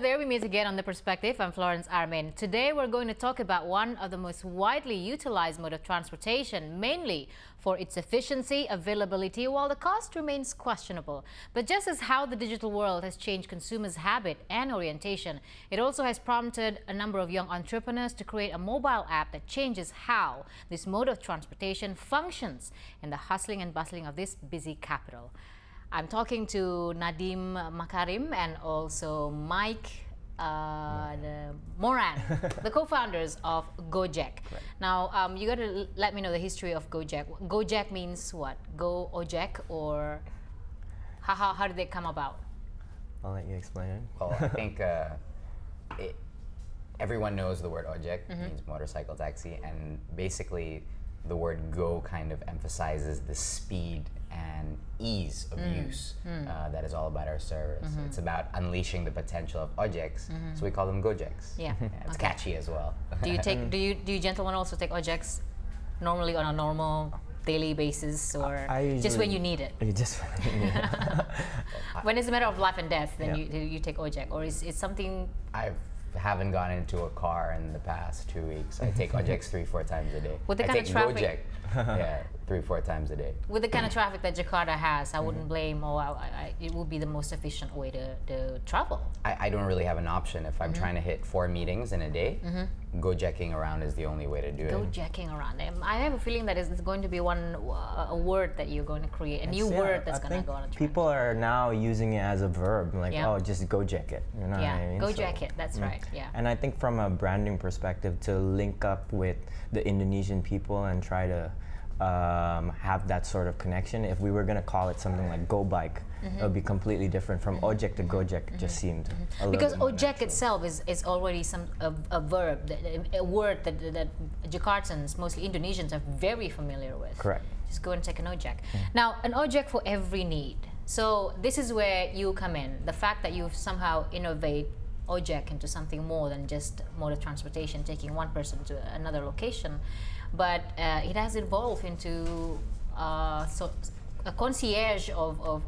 there, we meet again on The Perspective. I'm Florence Armin. Today we're going to talk about one of the most widely utilized mode of transportation, mainly for its efficiency, availability, while the cost remains questionable. But just as how the digital world has changed consumers' habit and orientation, it also has prompted a number of young entrepreneurs to create a mobile app that changes how this mode of transportation functions in the hustling and bustling of this busy capital. I'm talking to Nadim Makarim and also Mike Moran, the co-founders of Go-Jek. Now, you got to let me know the history of Go-Jek. Go-Jek means what? Go-Ojek, or how did they come about? I'll let you explain it. Well, I think everyone knows the word Ojek. It means motorcycle taxi, and basically the word go kind of emphasizes the speed and ease of use that is all about our service. It's about unleashing the potential of Ojeks, so we call them Go-Jeks. Yeah, it's catchy as well. Do you gentlemen also take Ojeks normally on a normal daily basis, or just when you need it? Just when you need it. When it's a matter of life and death, then you take Ojek, or is it something? I haven't gone into a car in the past 2 weeks. I take Ojeks 3-4 times a day. With the kind of traffic, Go-Jek, yeah, 3-4 times a day. With the kind of traffic that Jakarta has, I wouldn't blame, it would be the most efficient way to travel. I don't really have an option. If I'm trying to hit 4 meetings in a day, Go-Jekking around is the only way to do it. Go-Jekking around. I have a feeling that it's going to be a word that you're going to create, a new word that's going to go on a trend. People are now using it as a verb, like, oh, just Go-Jek it. You know what I mean? Go-Jek it, that's right, yeah. And I think from a branding perspective, to link up with the Indonesian people and try to have that sort of connection. If we were going to call it something like Go Bike, it would be completely different from Ojek to Go-Jek. It just seemed a because little Ojek itself is already a verb, a word that Jakartans, mostly Indonesians, are very familiar with. Correct. Just go and take an Ojek. Now, an Ojek for every need. So this is where you come in. The fact that you've somehow innovate Ojek into something more than just mode of transportation, taking one person to another location, but it has evolved into a concierge of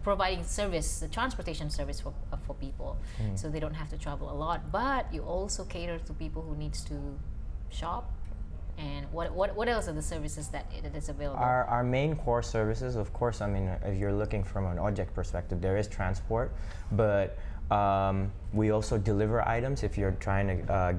providing service, the transportation service for people, so they don't have to travel a lot. But you also cater to people who needs to shop. And what else are the services that is available? Our main core services, of course, I mean, if you're looking from an Ojek perspective, there is transport, but we also deliver items. If you're trying to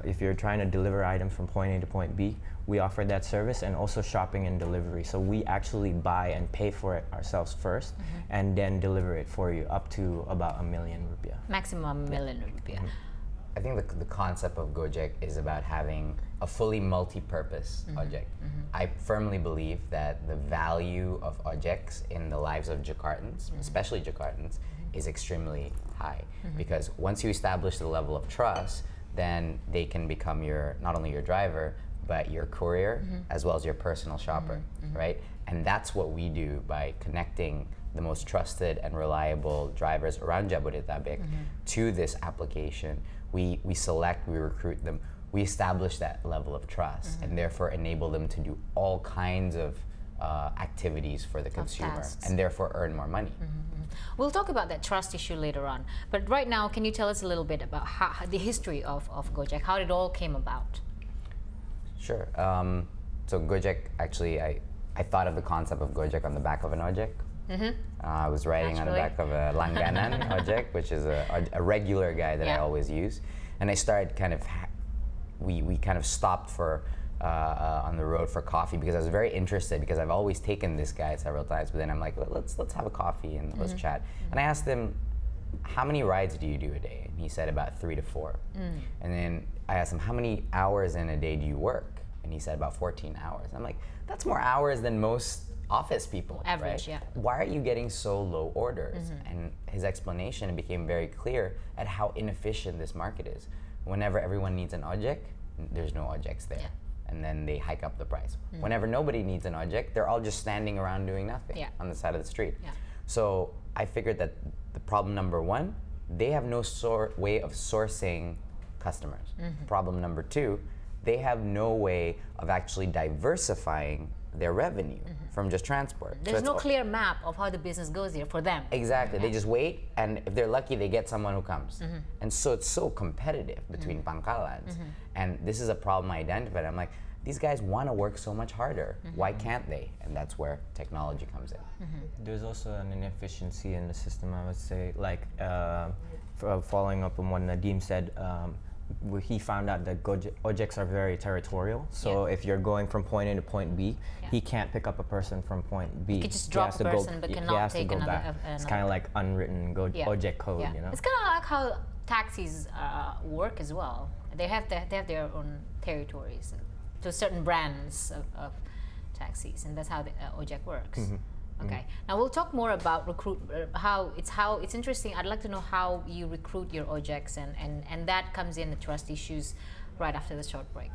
if you're trying to deliver items from point A to point B, we offer that service, and also shopping and delivery. So we actually buy and pay for it ourselves first, and then deliver it for you up to about 1 million rupiah. Maximum 1 million rupiah. I think the concept of Go-Jek is about having a fully multi-purpose Ojek. I firmly believe that the value of Ojeks in the lives of Jakartans, especially Jakartans, is extremely high, because once you establish the level of trust, then they can become not only your driver, but your courier, as well as your personal shopper, right? And that's what we do by connecting the most trusted and reliable drivers around Jabodetabek to this application. We select, we recruit them, we establish that level of trust, and therefore enable them to do all kinds of activities for the consumer, and therefore earn more money. We'll talk about that trust issue later on, but right now, can you tell us a little bit about the history of Go-Jek, how it all came about? Sure. So Go-Jek, actually, I thought of the concept of Go-Jek on the back of an Ojek. I was riding on the back of a Langganan Ojek, which is a regular guy that I always use, and I started kind of, we kind of stopped for on the road for coffee, because I was very interested, because I've always taken this guy several times, but then I'm like, let's have a coffee and let's chat. And I asked him, how many rides do you do a day? And he said about 3 to 4. And then I asked him, how many hours in a day do you work? And he said about 14 hours. I'm like, that's more hours than most office people, average, right? Why are you getting so low orders? And his explanation became very clear at how inefficient this market is. Whenever everyone needs an Ojek, there's no Ojeks there. And then they hike up the price. Whenever nobody needs an Ojek, they're all just standing around doing nothing on the side of the street. So I figured that the problem number 1, they have no way of sourcing customers. Problem number 2, they have no way of actually diversifying their revenue from just transport. So There's it's no clear map of how the business goes here for them. Exactly. They just wait, and if they're lucky, they get someone who comes. And so it's so competitive between pangkalans. And this is a problem I identified. I'm like, these guys want to work so much harder. Why can't they? And that's where technology comes in. There's also an inefficiency in the system, I would say. Like, following up on what Nadim said, he found out that Ojeks are very territorial. So if you're going from point A to point B, he can't pick up a person from point B. You could just drop a person, but cannot take another. It's kind of like unwritten Ojek code, you know? It's kind of like how taxis work as well. They have their own territories to certain brands of taxis, and that's how the Ojek works. Okay. Now we'll talk more about how it's interesting. I'd like to know how you recruit your Ojeks, and that comes in the trust issues right after the short break.